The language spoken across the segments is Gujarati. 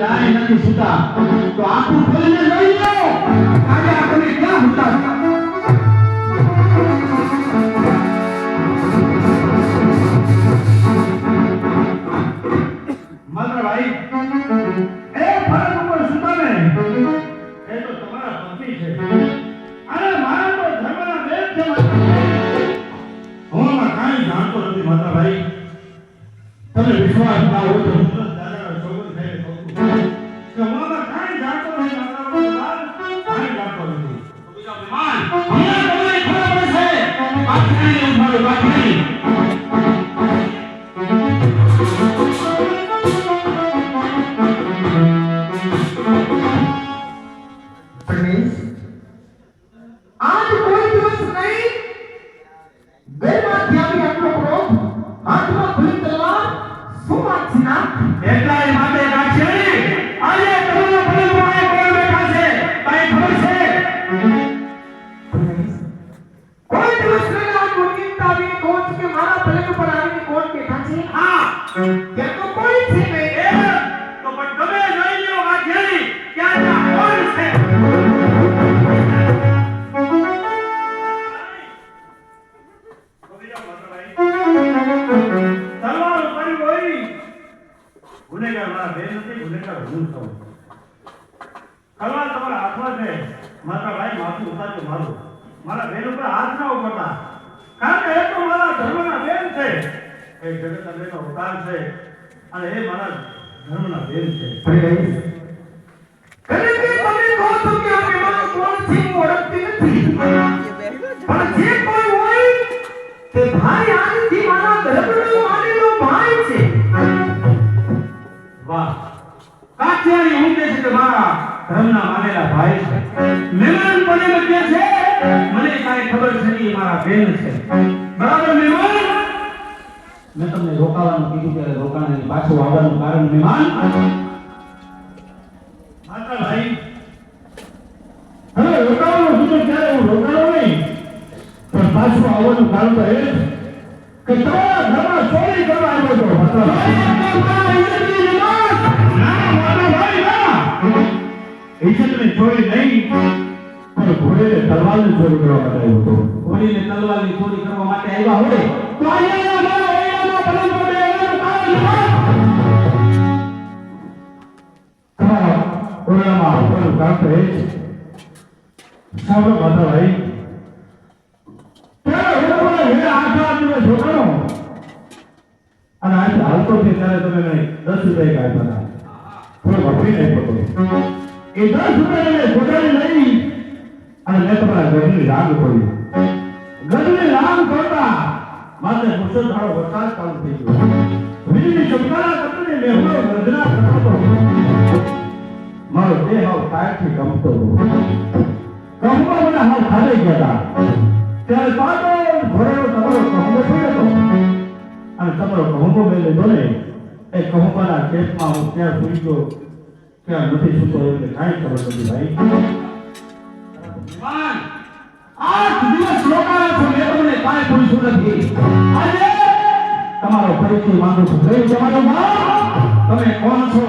જાય નથી સુતા તો આખું ખોલીને લઈ લો આજે આપણે ક્યાં હતા માત્ર ભાઈ એ ફરક ઉપર સુતા ને એ તો તમારા પતિ છે અરે મારા તો ધર્મના બેન છે હું કાંઈ જાણતો નથી માત્ર ભાઈ તમે વિશ્વાસ ના હોય તો દાદાના સોગંદ થઈને કહું કે હું કાંઈ જાણતો નથી કાંઈ જાણતો નથી બીજા મહેમાન હમણાં તમને ખબર પડશે બાકી ઉઠાડો બાકી आज कोई दिवस नहीं बेमाध्यामी આપણો ક્રોધ હાથમાં ખુલ્લી તલવાર સુમાચના એટલાય માટે કાશે આજે તમને ભલવાએ કોણ બેઠા છે કાઈ ખબર છે કોઈ દિવસ નહીં આ મુનિતાવી કોચ કે મારા પલંગ પર આવીને કોણ બેઠા છે હા કે તો કોઈ છે નહીં તો પણ તમે જોઈ લ્યો વાઘેરી ક્યાં કોણ છે ગુનેગાર મારા બેન નથી ગુનેગાર હું છું કલવા તમારા હાથમાં છે મારા ભાઈ માથું ઉતારજો મારું મારા બેન ઉપર હાથ ના ઉપાડતા કારણ કે એ તો મારા ધર્મના બેન છે એ જગતના બેનનો અવતાર છે અને એ મારા ધર્મના બેન છે કને કે તમે કહો છો કે આ મહેમાન કોણ છે હું ઓળખતી નથી પણ જે કોઈ હોય તે ભાઈ આજથી મારા ધર્મનો માનેલો ભાઈ છે વાહ કાઠિયાણી હું કહે છે કે મારા ધર્મના માનેલા ભાઈ છે મહેમાન કોને કહે છે મને કાંઈ ખબર છે નહીં મારા બેન છે બરાબર મહેમાન મેં તમને રોકાવાનું કીધું ત્યારે રોકાણ પાછું આવવાનું કારણ મહેમાન માતા ભાઈ હવે રોકાવાનું કીધું ત્યારે હું રોકાણો નહીં પણ પાછું આવવાનું કારણ તો એ કે તમારા ઘરમાં ચોરી કરવા આવ્યો હતો માતા ઇજ્જતની ચોરી નહીં પણ ઘોડીને તલવારની ચોરી કરવા માટે આવ્યો હતો ઘોડીને તલવારની ચોરી કરવા માટે આવ્યા હોય તો અહીંયા ઓરડામાં આવવાનું કામ તો એ જ સાંભળો માતા ભાઈ ત્યારે ઓરડામાં ઘરે 8 દિવસ રોકાણો અને આજે હાલતો છે ત્યારે તમે મને 10 રૂપિયા આપ્યા થોડો વાપરી નહીં પડતો એ 10 રૂપિયા ઘોડાને લઈ અને મેં તમારા ઘરની રાગ પડી ઘરની રાગ કરતા મારે મુસળધારો વરસાદ ચાલુ થઈ ગયો વીજળી ચમકારા કરતી મેહુલો ગર્જના કરતો મારો દેહ હાવ કાયથી ગમતો કહુંબા મને હાવ ખાલી ગયા ત્યારે પાછો ઘોડાનો તમારો કહુંબો પડ્યો અને તમારો કહુંબો મેં લીધો ને એ કહુંબાના કેસમાં હું ક્યાં સુઈ ગયો ક્યાં નથી સુતો એટલે કાંઈ ખબર નથી ભાઈ 8 દિવસ રોકાયા છો મેં તમને કાંઈ પૂછ્યું નથી આજે તમારો પરિચય માંગુ છું કઈ તમારો નામ તમે કોણ છો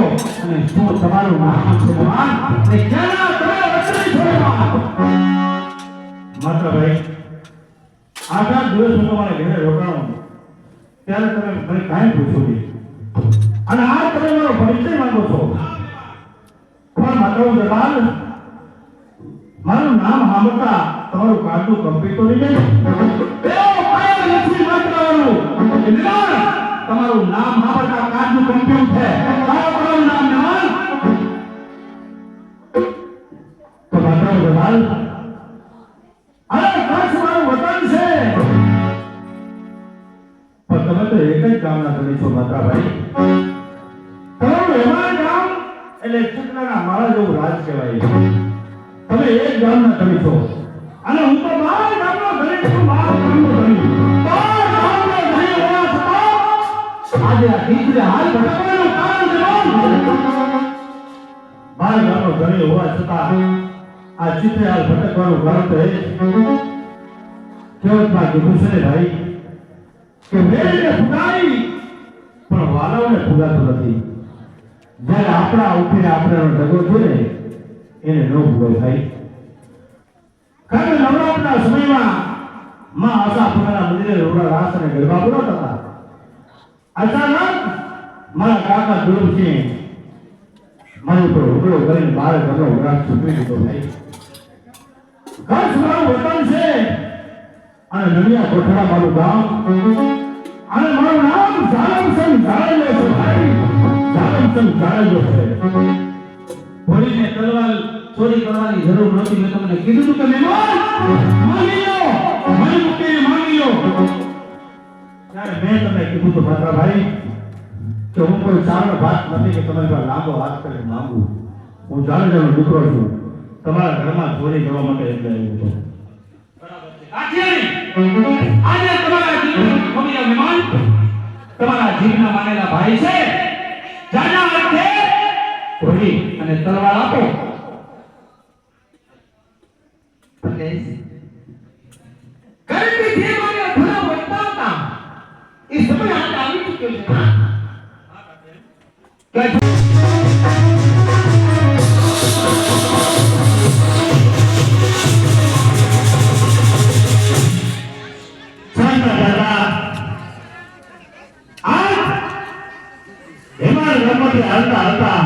અને શું તમારું નામ છે ભગવાન અને ક્યાંના તમે વતની છો માત્ર ભાઈ 8 દિવસ હું તમારા ઘરે રોકાણો ત્યારે તમે મને કાંઈ પૂછ્યું નહીં અને આ તમે મારો પરિચય માંગો છો કોણ માત્ર જવાબ મારું નામ સાંભળતા તમારું કાઢું કંપી તો નહીં જાય તમારું નામ સાંભળતા કાઢું કંપ્યું છે તમારું નામ નવાલ તો માત્ર જવાલ અરે કચ્છ મારું વતન છે પણ તમે તો એક જ ગામના ધણી છો માત્ર ભાઈ તમારું હેમાન ગામ એટલે ચકલાના મારા જેવું રાજ કહેવાય તમે એક ગામના ધણી છો અને હું તો 12 ગામનો ધણી છું 12 ગામનો ધણી 12 ગામનો ધણી હોવા છતાં આજે આ દીકરે હાલ ભટકવાનું કારણ જવાબ 12 ગામનો ધણી હોવા છતાં આ ચિત્રે હાલ ભટકવાનું કારણ તો એ કહેવતમાં કીધું છે ભાઈ કે વેલને ફૂટાઈ પણ વાલાઓને ફૂગાતું નથી. જ્યારે આપણા ઉઠીને આપણે ડગો છે ને એને ન ભૂગો થાય. કારણ કે નવરાત્રના સમયમાં માં આશાપુરાના મંદિરે રોડા રાસ અને ગરબા પૂરા થતા. અચાનક મારા કાકા દુર્લભસિંહ મારી ઉપર હુમલો કરીને બાર ઘરનો ઉડાસ છૂટી દીધો ભાઈ. કચ્છ મારું વતન છે અને નડિયા કોઠાડા મારું ગામ અને મારું નામ ઝાલમસંગ ઝાલેલો છે ભાઈ. ઝાલમસંગ ઝાલેલો છે. ભણીને તલવાર ચોરી કરવાની જરૂર નહોતી. મેં તમને કીધું હતું કે મહેમાન માંગી લો, મને મૂકીને માંગી લો. ત્યારે મેં તમને કીધું તો મારા ભાઈ કે હું કોઈ ચારનો ભાત નથી કે તમારી પાસે લાંબો હાથ કરીને માંગુ. હું જાણેજાનો દીકરો છું. તમારા ઘરમાં ચોરી કરવા માટે એટલે આવ્યો છું. બરાબર છે. આજે તમારા જીવનો ખમીરા મહેમાન તમારા જીવના માનેલા ભાઈ છે. જાના અર્થે ઘોડી અને તલવાર આપો. કારણ કે જે મને અધૂરા વર્તા હતા એ સમય હાથ આવી ચૂક્યો છે. હાલતા હાલતા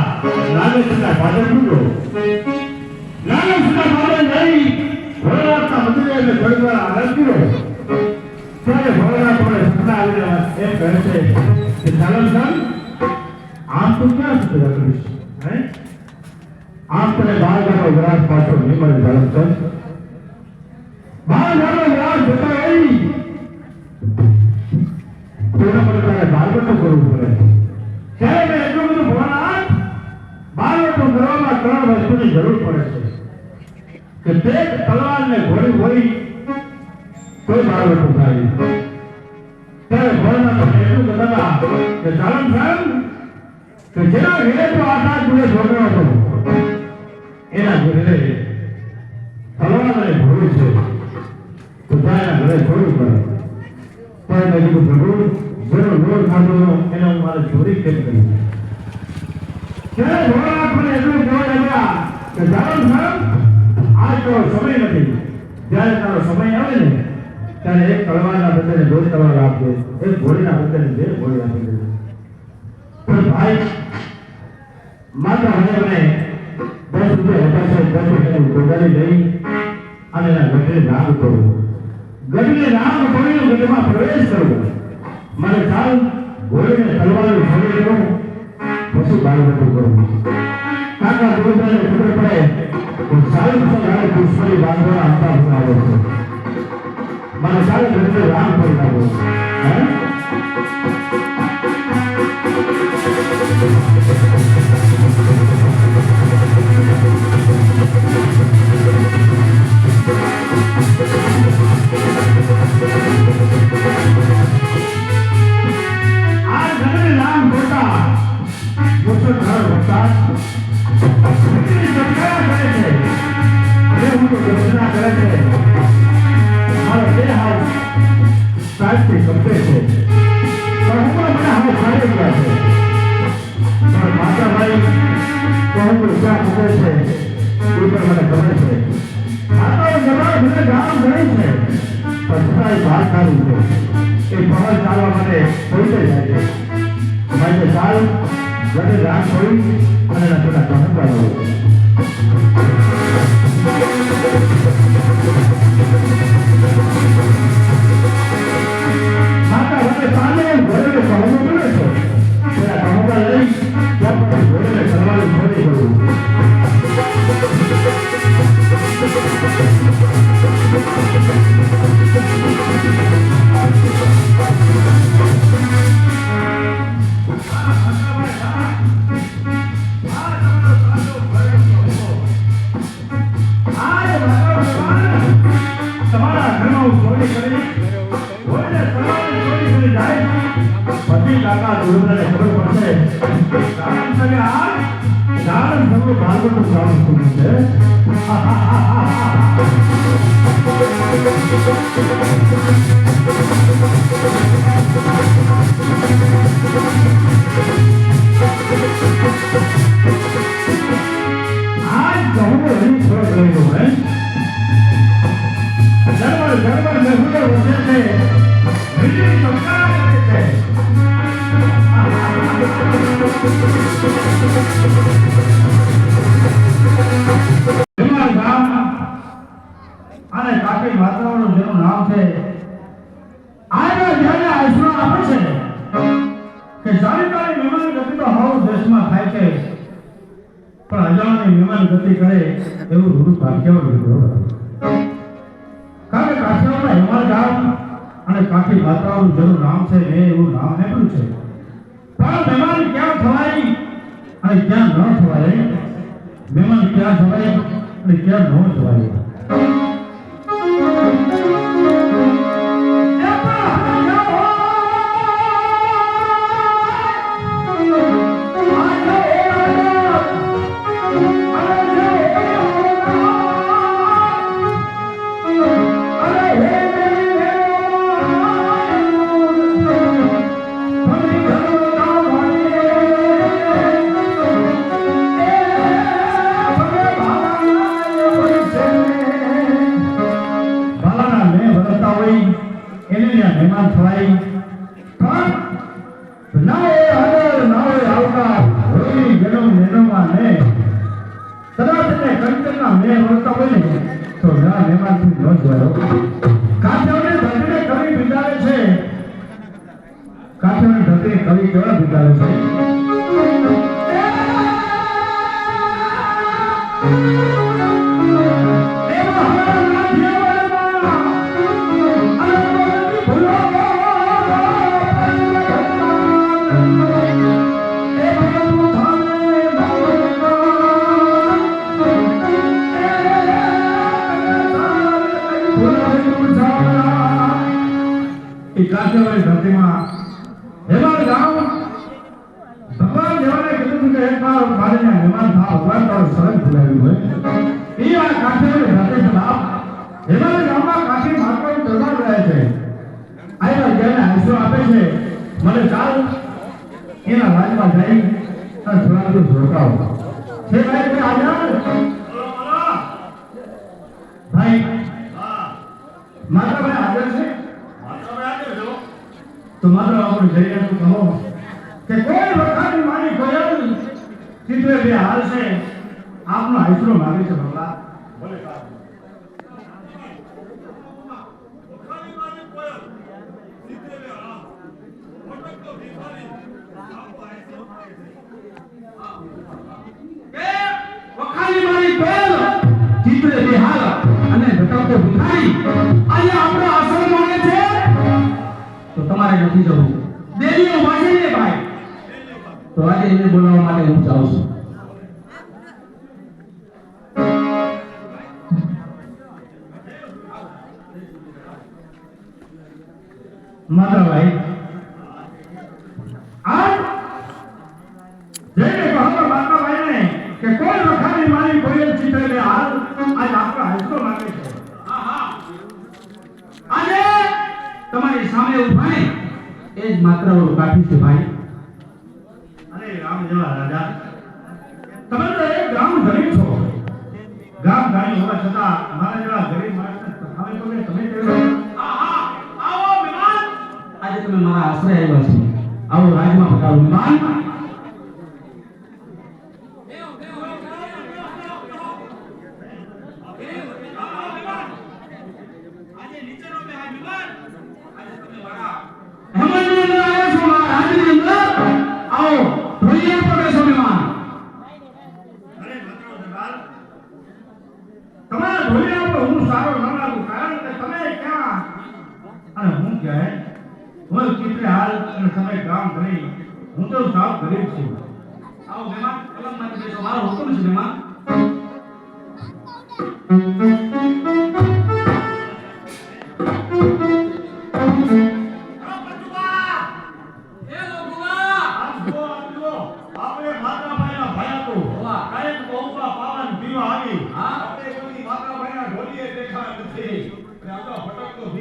નાગેશના ફાધર પૂછો. નાગેશના ફાધર જઈ ભોળાનાથના મંદિરે એટલે થોડી વાર આનંદ કર્યો. ત્યારે ભોળાનાથ મને સપના આવીને એમ કહે છે કે ઝાલમસંગ આમ તો ક્યાં સુધી રખડીશ? હે આમ તને બાળગાનો વિરાટ પાછો નહીં મળે ઝાલમસંગ. બાળગાનો વિરાટ જતા રહી તેના માટે તારે બાળગઠો કરવું પડે. ત્યારે મેં એટલું બધું ભોળાનાથ બાળગઠો કરવામાં 3 વસ્તુની જરૂર પડે છે કે તે તલવાર ને ઘોડી હોય કોઈ બાળગઠો થાય. ત્યારે ભોળાનાથ એટલું કહેતા કે ઝાલમસંગ કે જેના ઘરે તો 8 દિવસ છોકરો હતો એના ઘરે તલવાર અને ઘોડી છે તો ત્યાં ઘરે છોડવું પડે. પણ મેં કીધું પ્રભુ જેનો લોટ ખાધો એને હું મારે ચોરી કેમ કરી? ત્યારે ભોળાનાથ મને એટલું કહેવા લાગ્યા કે ઝાલમસંગ આજ તારો સમય નથી. જ્યારે તારો સમય આવે ને ત્યારે એક તલવારના બદલે 2 તલવાર આપજે, એક ઘોડીના બદલે 2 ઘોડી આપી દેજે. પણ ભાઈ માતા મને 10 રૂપિયા હતા છે. 10 રૂપિયાની ગોદારી લઈ અને એના ગઢે રાગ કરવું. ગઢને રાગ કરીને ગઢમાં પ્રવેશ કરવો. મને ચાલ ઘોડીને તલવારની છોડી દઉં પછી બાળગઠો કરવું. કાકા દુર્લભને ખબર પડે તો ઝાલમસંગ અને પુષ્પની બાંધવાના હતા બનાવે છે. મને ચાલે ગઢને રાગ કરી નાખો. આ ઘરને નામ ખોટા પોતો ઘર હોતા સરકાર કરે છે. અરે હું તો ઘોષણા કરે છે મારો બે હાથ સાચી સમજે છે. પણ હું મને હવે ખાઈ ગયા છે. પણ માતા ભાઈ તો હું ક્યાં ખબર છે એ પણ મને ખબર છે. માતાઓ જવાબ મને ગામ ગણી છે પણ છતાંય બહાર કાઢું છે. એ પવન ચાલવા માટે પહોંચે જાય છે. માટે ચાલ ઘરે રાગ છોડી અને એના થોડા કહંગા લો. માતા હવે સામે ઘોડે કહંગો મળે છે. તેના કહંગા લઈ ત્યાં પછી ઘોડેને તલવારની છોડી કરવું. તમારા ઘરમાં હું ચોરી કરી ઘોડીને તલવારની ચોરી કરી જાય પછી કાકા દુર્લભને ખબર પડશે ઝાલમસંગે આ ઝાલમસંગનું બાળગઠું ચાલુ થયું છે. આજ કહું એની છોડ રહ્યો હે જરબર જરબર મેહુલો વસે છે વીજળી ચમકારા કરે છે અમારા ગામ અને કાકી માતાઓનું જેનું નામ છે આજના જ્યારે આશરો આપે છે કે સારી તારી મહેમાન ગતિ તો હાવ દેશમાં થાય છે પણ અજાણની મહેમાન ગતિ કરે એવું રૂપ ભાગ્યવાન લીધો કારણ કે કાઠિયાવાડના હિમાલ ગામ અને કાઠી માતાઓનું જેનું નામ છે મેં એવું નામ આપ્યું છે પણ મહેમાન ક્યાં થવાય અને ક્યાં ન થવાય મહેમાન ક્યાં થવાય અને ક્યાં ન થવાય મહેમાન થવાય પણ ના એ આદર ના એ આવકાર હોળી જન્મ નેનોમાં ને કદાચ એને કંચનના મેં વળતા હોય ને તો ના મહેમાનથી ન જોયો કાઠિયાવાડની ધરતીને કવિ બિંદાવે છે કાઠિયાવાડની ધરતીને કવિ કેવા બિંદાવે છે કાઠિયાવાડી ધરતીમાં હેમાળ ગામ ભગવાન જેવાને કીધું કે એકવાર મારે મહેમાન થા ભગવાન તારું શરણ ભૂલાવ્યું હોય એ આ કાઠિયાવાડી ધરતી છે બાપ હેમાળ ગામમાં કાઠી માતાનું દરબાર રહે છે આયવા જેને આશરો આપે છે મને ચાલ એના રાજમાં જઈ અને થોડા બધું જોડકાવ છે ભાઈ કોઈ આજાદ ભાઈ માતા ભાઈ હાજર છે તો માત્ર આપણે જઈને તો કહો કે કોઈ વખાની મારી કોયલ ચિત્રે બે હાલ છે આપનો આશરો માગે છે ભગવાન ભલે વખાની મારી કોયલ ચિત્રે બે હાલ મોટક તો ભીખારી આપનો આશરો માગે છે કે વખાની મારી કોયલ ચિત્રે બે હાલ અને ભટકતો ભીખારી આજે આપણો આશરો માગે છે તો તમારે નથી જવું દેવીઓ વાંચી લે ભાઈ તો આજે એને બોલાવવા માટે હું જાઉં છું માતા ભાઈ આજ જેને કહો માતા ભાઈને કે કોઈ વખાની મારી કોઈ ચિત્ર લે હાલ આજ આપણો હાસ્તો માંગે છે આજે તમારી સામે ઉભા ને એ જ માત્ર ઓલો કાઠી છે ભાઈ અરે રામ જેવા રાજા તમે તો એક ગામ ગરીબ છો ગામ ગાડી હોવા છતાં મારા જેવા ગરીબ માણસને હવે તમે આવો મહેમાન આજે તમે મારા આશ્રય આવ્યા છો આવો રાજમાં પધારો મહેમાન હું તો સાવ ગરીબ છું આવો મહેમાન પલંગમાંથી બેસો મારો હુકમ છે મહેમાન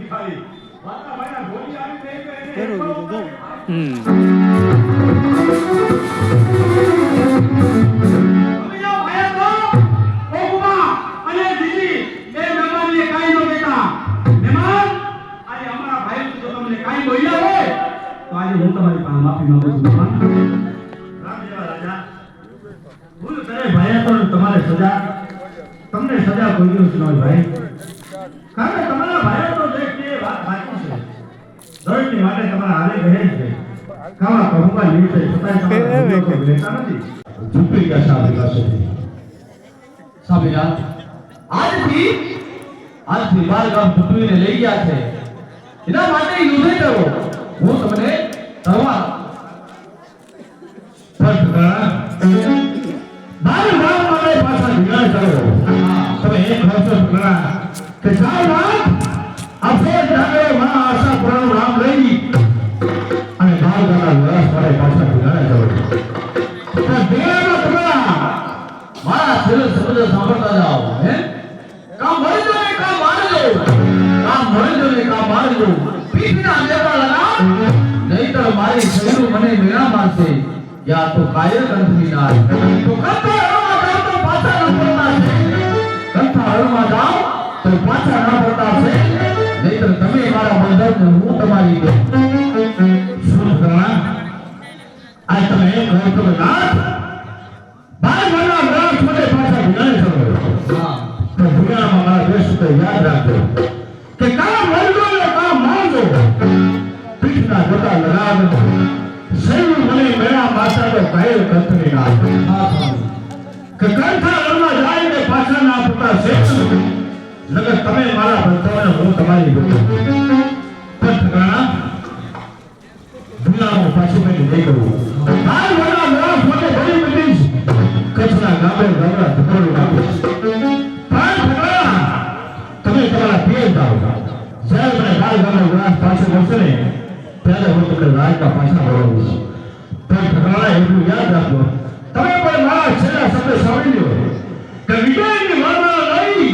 ભાઈ વાતા ભાઈના ગોળી આવી ગઈ તો એને કરો એકલો તો ઉપાડી. અમે જાઓ ભાયા તો ઓ કુમા અને દીદી એ મહેમાનને કાઈ નો દેતા મહેમાન આજે અમારા ભાઈ જો તમને કાઈ બોલ્યા હોય તો આજે હું તમારી પાસે માફી માંગુ છું મહેમાન. રામ જેવા રાજા ભૂલ કરે ભાઈ તો તમારે સજા તમને સજા કોઈ દિવસ ન હોય ભાઈ કારણ કે તમારા ભાઈ તો જે કે વાત સાચી છે દરેકની માટે તમારા હાલે કહે છે કાવા કહુંબા લે છે છતાંય તમારા ભૂલો તો લેતા નથી ઝૂકી ગયા સાહેબ પાસે સાબિરા આજથી બાર ગામ ટુકડીને લઈ ગયા છે એના માટે યુદ્ધ કરો હું તમને તલવાર મારે નામ માટે પાછા વિનાશ કરો તમે એક વર્ષ ઘણા કે સાહેબ અફસોસ જાગે માં આશા પુરાનું નામ લઈ અને બાર ગામના વિનાશ માટે પાછા વિનાશ કરો દેવાના તમારા મારા છેલ્લે શબ્દ સાંભળતા જાઓ હે કામ મળી જો ને કામ મારી લો કામ મળી જો ને કામ મારી લો પીઠના દેવા લગા નહીતર મારી શરીર મને મેળા મારશે યા તો કાયર કંઠની નાય તો કંઠા હળમાં જાઓ તો પાછા ન પડતા છે કંઠા હળમાં જાઓ તો પાછા ન પડતા છે નહીતર તમે મારા બંધન હું તમારી શું કરવા આજ તમે એક કહો છો કે નાથ બાર ગામના વિનાશ માટે પાછા વિનાશ કરો હા તો દુનિયામાં મારા દેશ તો યાદ રાખજો કે કામ મળજો ને કામ માંગો પીઠના જોતા લગાવજો સૈન્ય મને મેળા માતા તો કાયર કંઠની નાથ હા સ્વામી કે કંઠા રણમાં જાય ને પાછા ના પડતા શેઠ નગર તમે મારા બંધાને હું તમારી પણ ઠકાણા દુનિયામાં પાછું કઈ નહીં કરું બાર ગામના વિનાશ માટે બની બનીશ કચ્છના ગામે ગામડા ધકોડી નાખીશ પણ ઠકાણા તમે તમારા પીર જાઓ જ્યારે મને બાર ગામનો વિનાશ પાછો મળશે ને ત્યારે હું તમને રાજના પાછા બોલાવીશ પણ ઠકાણા એટલું યાદ રાખજો તમે પણ મારા છેલ્લા શબ્દ સાંભળી લો કે વિજયની વરમાળા લઈ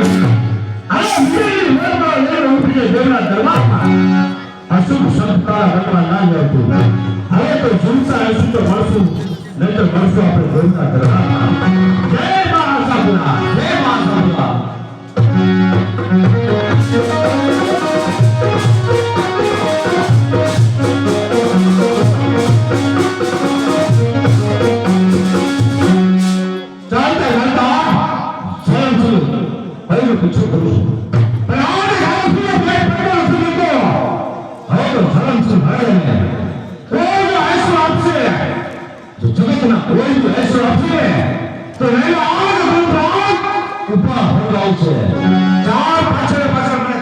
આ વિજયની વરમાળા લઈને ઉઠીને દેવના દરબારમાં અશુભ સંસ્કાર રખવા ના જતું હવે તો જુમસા હશું તો મળશું નહીં તો મળશું આપણે દેવના દરબારમાં જય મા આશાપુરા જય મા સાબિરા ચાલતા ચાલતા સ્વયં છું ભાઈનું પીછું કરું છું પણ આને ગામ સુધી ભાઈ પડ્યો નથી તો હવે તો ધર્મ છે ભાઈને કોઈ જો આશરો આપશે જો જગતના કોઈ જો આશરો આપશે તો નહીં આગ બંધાવ ઉભા ભરવાવ છે ચાર પાછળ પાછળ મને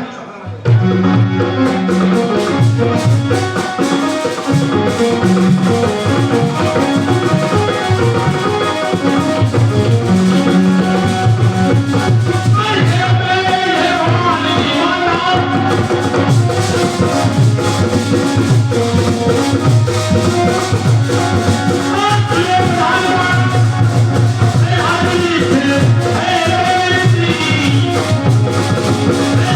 Hey!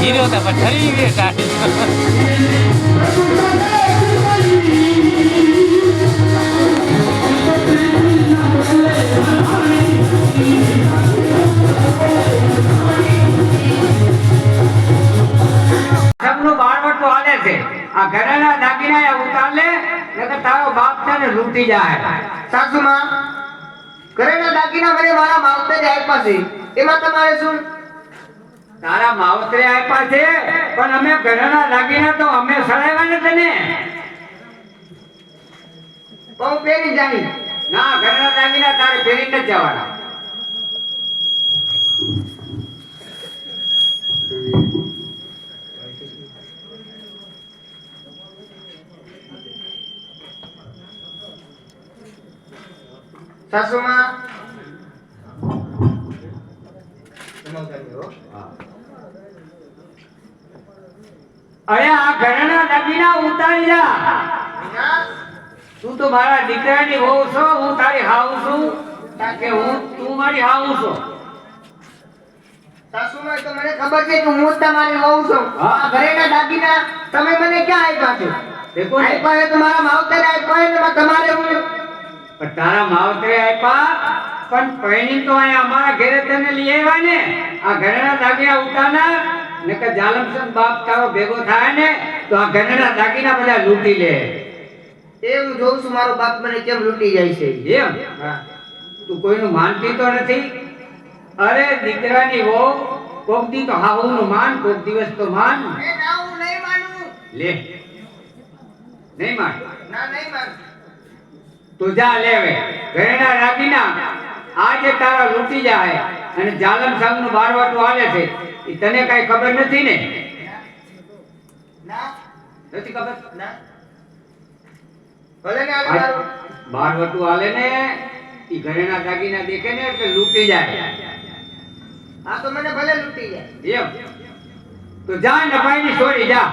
હીરો હતા પણ ઠરી ગયો કાઢી સબનું બાળવટું હાલે છે આ ઘરેણા દાગીના ઉતાર લે નકર તારો બાપ તને લૂંટી જાય સાસુમાં ઘરેના દાગીના મને મારા માવતરે આપ્યા છે એમાં તમારે શું તારા માવતરે આપ્યા છે પણ અમે ઘરેણા દાગીના તો અમે સડાવ્યા ને તને પણ હું પહેરી જાણી ના ઘરેણા દાગીના તારે પહેરીને જ જવાના સાસુમાં અરે આ ઘરેણા દાગીના ઉતારી જા તું તો મારા દીકરાની વહુ છો હું તારી હાઉ છું કે તું મારી હાઉ છો સાસુમાં તો મને ખબર છે કે હું જ તમારી વહુ છું હા. આ ઘરેના દાગીના તમે મને ક્યાં આપ્યા છે દેખો ને. આપ્યા છે તો મારા માવતરે આપ્યા છે ને તમારે હું પણ તારા માવતરે આપ્યા પણ પહેણી તો અહીંયા અમારા ઘરે તને લઈ આવ્યા ને આ ઘરેણા દાગીના ઉતારનાર નકર જાલમચંદ બાપ તારો ભેગો થાય ને તો આ ઘરેણા દાગીના બધા લૂંટી લે એ હું જોઉં છું મારો બાપ મને કેમ લૂંટી જાય છે એમ હા તું કોઈનું માનતી તો નથી અરે દીકરાની વહુ કોક દી તો હાહુનું માન કોક દિવસ તો માન એ ના હું નહીં માનું લે નહીં માન ના નહીં માનું તો જા લેવે ઘરેણા દાગીના આજે તારા લૂંટી જાય અને જાલમ સાહેબનું બારવાટું હાલે છે એ તને કાઈ ખબર નથી ને ના નથી ખબર ના ભલે ને આ મારું બારવાટું હાલે ને એ ઘરેણા દાગીના દેખે ને એટલે લૂંટી જાય આ તો મને ભલે લૂંટી જાય એમ તો જા નભાઈની છોડી જા